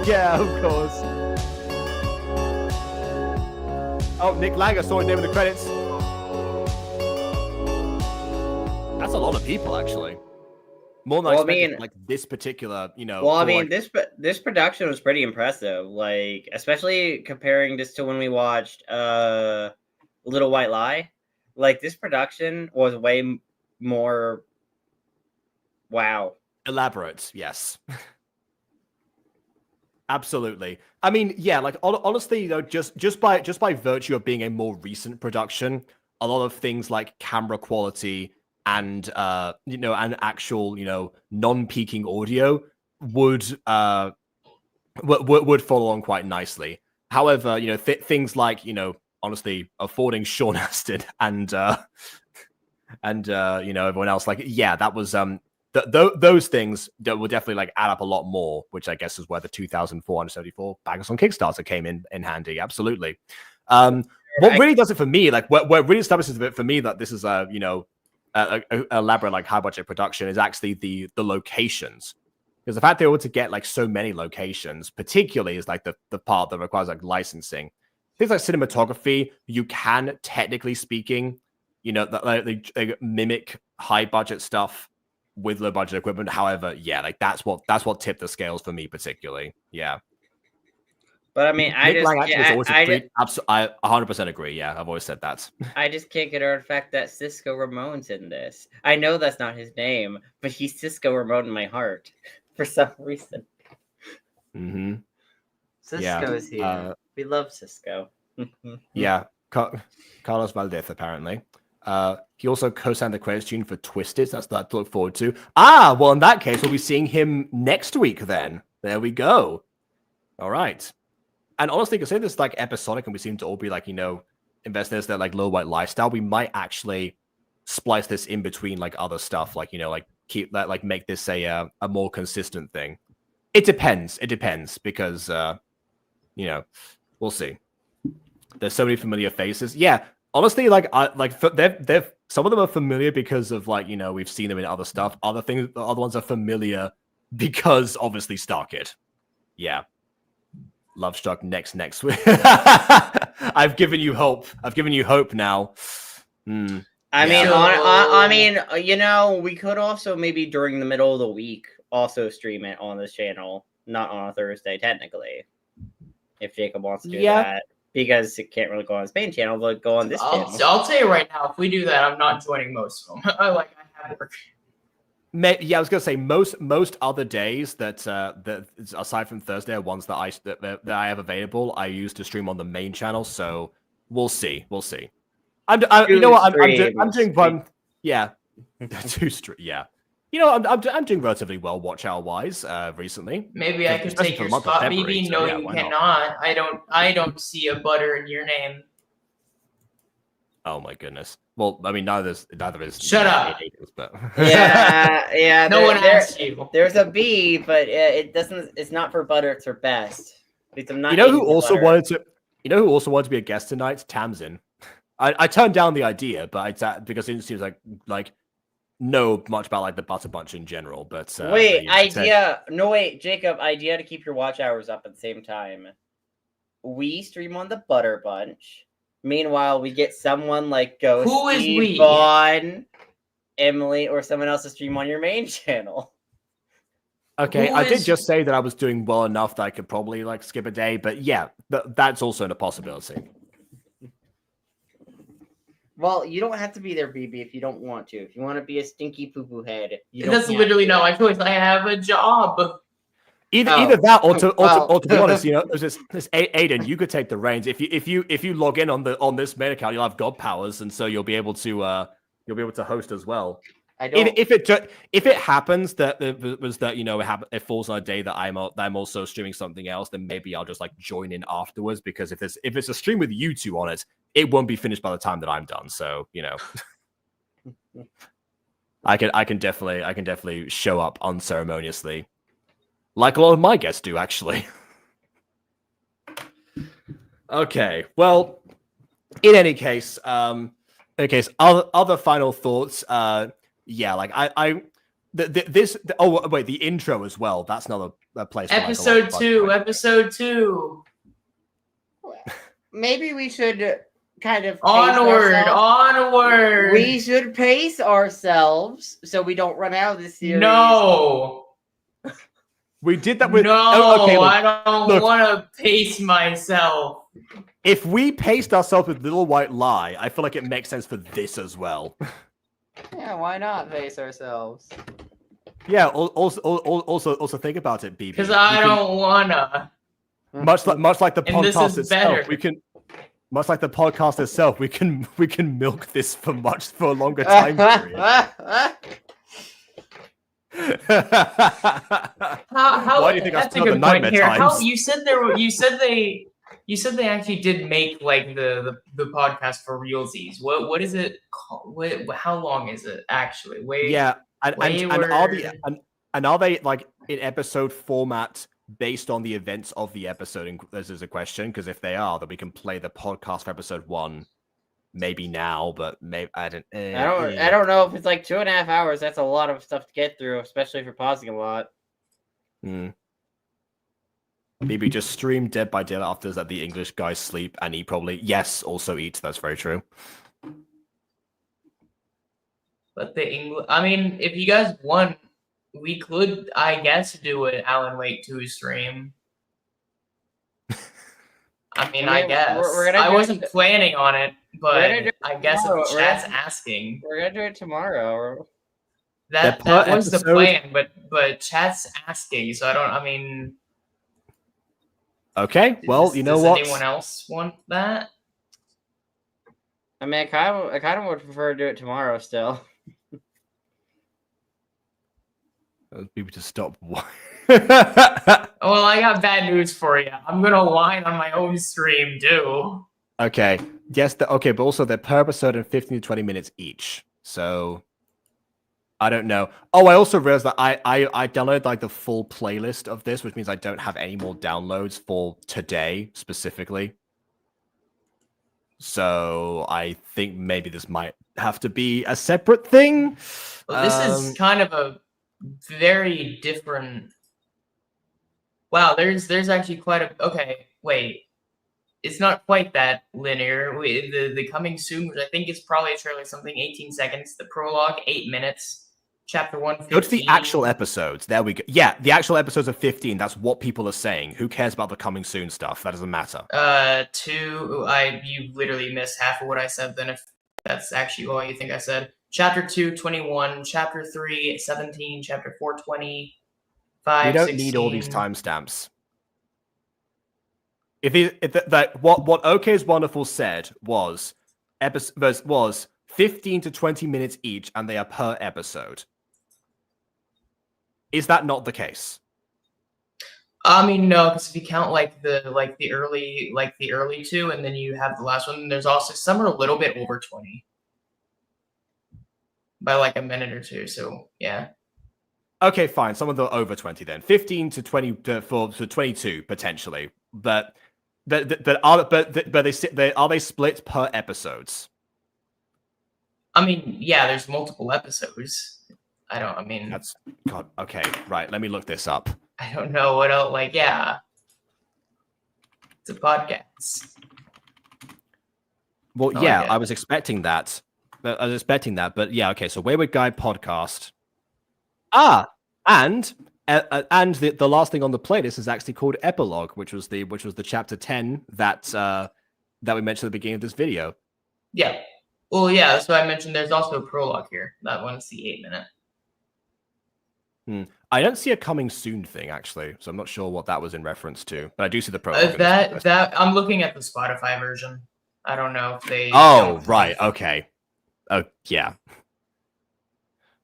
Yeah, of course. Oh, Nick Langer saw his name in the credits. That's a lot of people, actually. More than I expected, like this particular, you know. Well, I mean, this production was pretty impressive. Like, especially comparing this to when we watched Little White Lie. Like, this production was way more wow. Elaborate, yes. Absolutely. I mean, yeah, like honestly, though, just by virtue of being a more recent production, a lot of things like camera quality and and actual, non-peaking audio would follow on quite nicely. However, things like, honestly, affording Sean Astin and everyone else, like, yeah, that was those things that will definitely like add up a lot more, which I guess is where the 2,474 baggers on Kickstarter came in handy. Absolutely. What really does it for me, like what really establishes it for me that this is a elaborate, like, high budget production is actually the locations. Because the fact they're able to get like so many locations, particularly, is like the part that requires like licensing. Things like cinematography, you can, technically speaking, they mimic high budget stuff with low budget equipment. However, yeah, like that's what tipped the scales for me particularly. Yeah. But I mean, I 100% agree. Yeah, I've always said that. I just can't get over the fact that Cisco Ramon's in this. I know that's not his name, but he's Cisco Ramon in my heart for some reason. Mm-hmm. Cisco's here. We love Cisco. Yeah, Carlos Valdez apparently. He also co-signed the credits tune for Twisted. That's that to look forward to. Well, in that case, we'll be seeing him next week then. There we go. All right. And honestly, considering this like episodic and we seem to all be like, invested in that like low white lifestyle, we might actually splice this in between like other stuff, like, like keep that, like make this a more consistent thing. It depends because, we'll see. There's so many familiar faces. Yeah. Honestly, like they've some of them are familiar because of like, we've seen them in other stuff. Other ones are familiar because obviously Starkid. Yeah. Love Struck next week. I've given you hope. Now. I mean, we could also maybe during the middle of the week also stream it on this channel, not on a Thursday technically, if Jacob wants to do that. Because it can't really go on his main channel, but go on this channel. I'll tell you right now, if we do that, I'm not joining most of them. I have work. Yeah, I was gonna say most other days that aside from Thursday are ones that I have available. I use to stream on the main channel, so we'll see. I'm doing one. Yeah, 2 streams. Yeah. I'm doing relatively well watch hour wise recently. Maybe I could take your spot. Maybe no, you cannot. I don't see a butter in your name. Oh my goodness. Well, I mean, neither is. Shut up. But Yeah. No one asked you. There's a B, but it doesn't. It's not for butter. It's for best. Because I'm not. You know who eating the also butter. wanted to? You know who also wanted to be a guest tonight? Tamsin. I turned down the idea, but because it seems like know much about like the Butter Bunch in general. But wait, but, idea. No, wait, Jacob. Idea to keep your watch hours up at the same time. We stream on the Butter Bunch. Meanwhile, we get someone like Ghost, Who is we? Vaughn, Emily, or someone else to stream on your main channel. Okay, Who I did is- just say that I was doing well enough that I could probably like skip a day, but yeah, that's also a possibility. Well, you don't have to be there, BB, if you don't want to. If you want to be a stinky poo-poo head, you don't That's have literally to. not my choice. I have a job. Either that, or to be Well. honest, you know, this Aiden, you could take the reins if you log in on this main account, you'll have god powers, and so you'll be able to host as well. I don't. If it happens that it was that, you know, it falls on a day that I'm also streaming something else, then maybe I'll just like join in afterwards, because if it's a stream with you two on it, it won't be finished by the time that I'm done. So, you know, I can definitely show up unceremoniously, like a lot of my guests do, actually. Okay, well, in any case, other final thoughts. Yeah, like the intro as well. That's another place. Episode 2. Maybe we should kind of Onward. We should pace ourselves so we don't run out of this series. No. We did that with. No, okay, look, I don't want to pace myself. If we paced ourselves with Little White Lie, I feel like it makes sense for this as well. Yeah, why not pace ourselves? Yeah. Also think about it, BB. Because I don't wanna. Much like the And this podcast is itself, better. we can. Much like the podcast itself, we can milk this for a longer time period. How, Why do you think I that's a still have good the point nightmare here. How times? you said they actually did make like the podcast for realsies. What is it called? How long is it actually? Yeah, and are they like in episode format based on the events of the episode? This is a question, because if they are, then we can play the podcast for episode 1. Maybe now, but maybe I don't know if it's like 2.5 hours. That's a lot of stuff to get through, especially if you're pausing a lot. Maybe just stream Dead by Daylight after that the English guys sleep, and he probably also eats. That's very true. But I mean, if you guys want, we could, I guess, do an Alan Wake 2 stream. I mean, I guess. I wasn't planning on it, but I guess if the chat's asking. We're gonna do it tomorrow. That was the plan, but chat's asking, so I mean. Okay, well, you know what? Does anyone else want that? I mean, I kind of would prefer to do it tomorrow still. People to stop. Well, I got bad news for you. I'm gonna whine on my own stream too. Okay. Yes. Okay, but also they're per episode and 15 to 20 minutes each. So I don't know. Oh, I also realized that I downloaded like the full playlist of this, which means I don't have any more downloads for today specifically. So I think maybe this might have to be a separate thing. Well, this is kind of a very different. Wow, there's actually quite a. Okay, wait. It's not quite that linear. The coming soon, which I think is probably a trailer, something 18 seconds. The prologue, 8 minutes. Chapter 1. Go to the actual episodes. There we go. Yeah, the actual episodes are 15. That's what people are saying. Who cares about the coming soon stuff? That doesn't matter. 2. You literally missed half of what I said. Then, if that's actually all you think I said. Chapter 2, 21. Chapter 3, 17. Chapter 4, 20. 5, we don't 16. need all these timestamps. What OK's Wonderful said was 15 to 20 minutes each, and they are per episode. Is that not the case? I mean, no, because if you count like the early two, and then you have the last one, there's also some are a little bit over 20 by like a minute or two. So yeah. Okay, fine. Some of them are over 20 then. 15 to 20 to 22 potentially. But are they split per episodes? I mean, yeah, there's multiple episodes. That's God. Okay, right. Let me look this up. I don't know what else. Like, yeah, it's a podcast. Well, I yeah, like it. I was expecting that. But yeah, okay. So Wayward Guide podcast. And the last thing on the playlist is actually called Epilogue, which was the chapter 10 that we mentioned at the beginning of this video. Yeah. Well, yeah. That's why I mentioned. There's also a prologue here. That one's the 8-minute. I don't see a coming soon thing actually, so I'm not sure what that was in reference to. But I do see the prologue. That I'm looking at the Spotify version. I don't know if they. Oh right, okay. Oh yeah.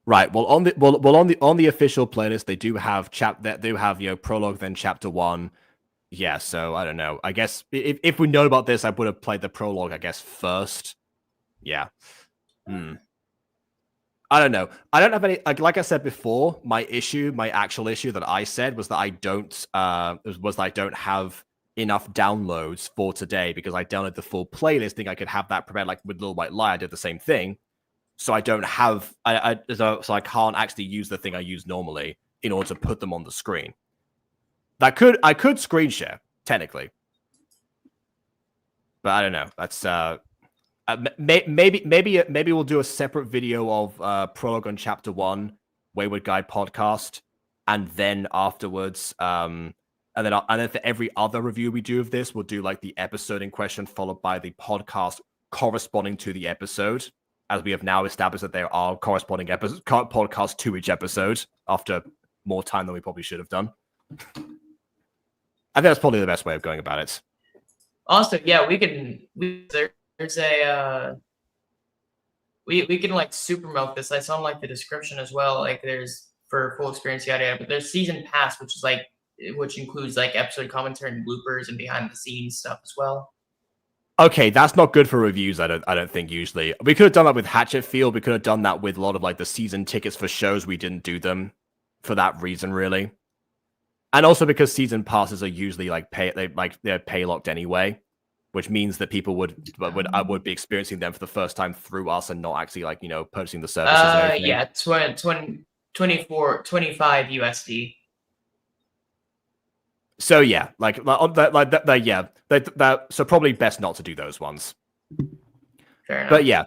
Right. Well, on the official playlist, they do have prologue, then chapter 1. Yeah. So I don't know. I guess if we know about this, I would have played the prologue. I guess first. Yeah. I don't know. I don't have any. Like I said before, my actual issue that I said was that I don't have enough downloads for today because I downloaded the full playlist, thinking I could have that prepared. Like with Little White Lie, I did the same thing. So I don't have, so I can't actually use the thing I use normally in order to put them on the screen. I could screen share technically, but I don't know. That's maybe we'll do a separate video of prologue on chapter 1, Wayward Guide podcast, and then afterwards, and then for every other review we do of this, we'll do like the episode in question followed by the podcast corresponding to the episode. As we have now established that there are corresponding podcasts to each episode after more time than we probably should have done. I think that's probably the best way of going about it. Also, yeah, we can like super milk this. I saw like the description as well. Like there's for full experience yada yada, but there's season pass, which includes like episode commentary and bloopers and behind the scenes stuff as well. Okay, that's not good for reviews. I don't think usually. We could have done that with Hatchetfield. We could have done that with a lot of like the season tickets for shows. We didn't do them for that reason, really. And also because season passes are usually like they're pay locked anyway, which means that people would be experiencing them for the first time through us and not actually like purchasing the services. And everything. Yeah, 25 USD. So yeah, so probably best not to do those ones. Fair enough. But yeah,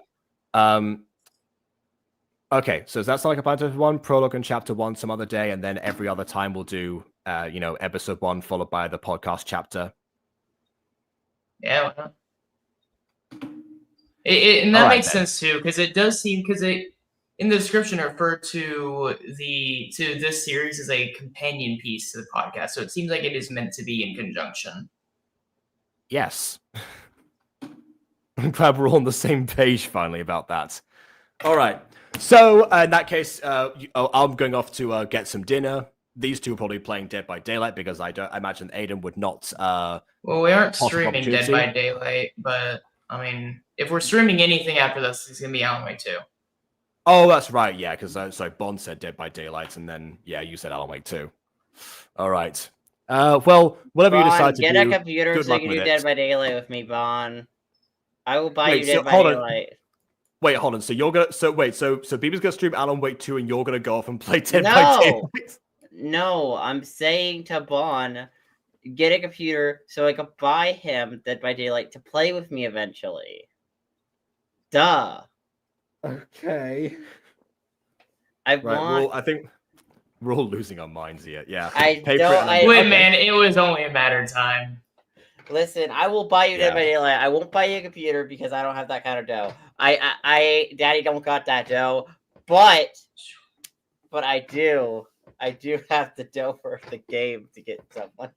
okay. So that's like a part of 1, prologue and chapter 1 some other day, and then every other time we'll do episode 1 followed by the podcast chapter. Yeah, why not? And that makes sense too, because it does seem in the description referred to this series as a companion piece to the podcast, so it seems like it is meant to be in conjunction. Yes. I'm glad we're all on the same page finally about that. All right. So in that case, I'm going off to get some dinner. These two are probably playing Dead by Daylight because I imagine Aiden would not. Well, we aren't streaming Dead by Daylight, but I mean, if we're streaming anything after this, it's gonna be Alan Wake 2. Oh, that's right. Yeah, because Bond said Dead by Daylight, and then you said Alan Wake 2. All right. Well, whatever you decide to do. Get a computer so you can do Dead by Daylight with me, Bon. I will buy you Dead by Daylight. Wait, hold on. So you're gonna so Beebe's gonna stream Alan Wake 2 and you're gonna go off and play Dead by Daylight? No, I'm saying to Bon, get a computer so I can buy him Dead by Daylight to play with me eventually. Duh. Okay. Well, I think we're all losing our minds here. Yeah. Wait, man, it was only a matter of time. Listen, I will buy you Dead by Daylight. I won't buy you a computer because I don't have that kind of dough. Daddy don't got that dough, but I do have the dough for the game to get someone.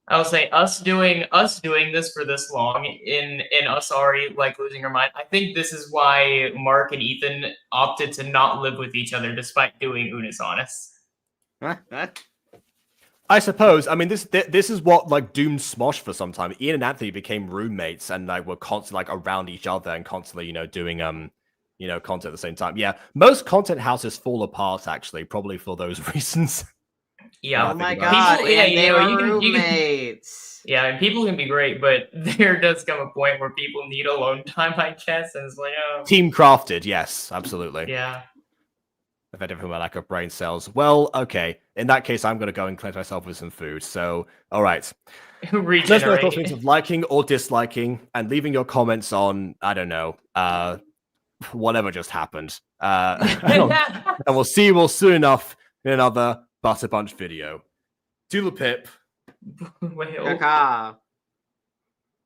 I will say us doing this for this long in us already like losing our mind. I think this is why Mark and Ethan opted to not live with each other despite doing Unis Honest. I suppose. I mean, this is what like doomed Smosh for some time. Ian and Anthony became roommates and like were constantly like around each other and constantly, doing content at the same time. Yeah, most content houses fall apart actually, probably for those reasons. Yeah. Oh my god! People, yeah, and they were you can, roommates. yeah, and people can be great, but there does come a point where people need alone time, I guess, and it's like, oh. Team crafted, yes, absolutely. Yeah. I've had everything my lack of brain cells. Well, okay. In that case, I'm going to go and cleanse myself with some food. So, all right. Let us know your thoughts of liking or disliking, and leaving your comments on, I don't know, whatever just happened. And we'll see you all soon enough in another Butter Bunch video. Doodle pip. Well. Caca.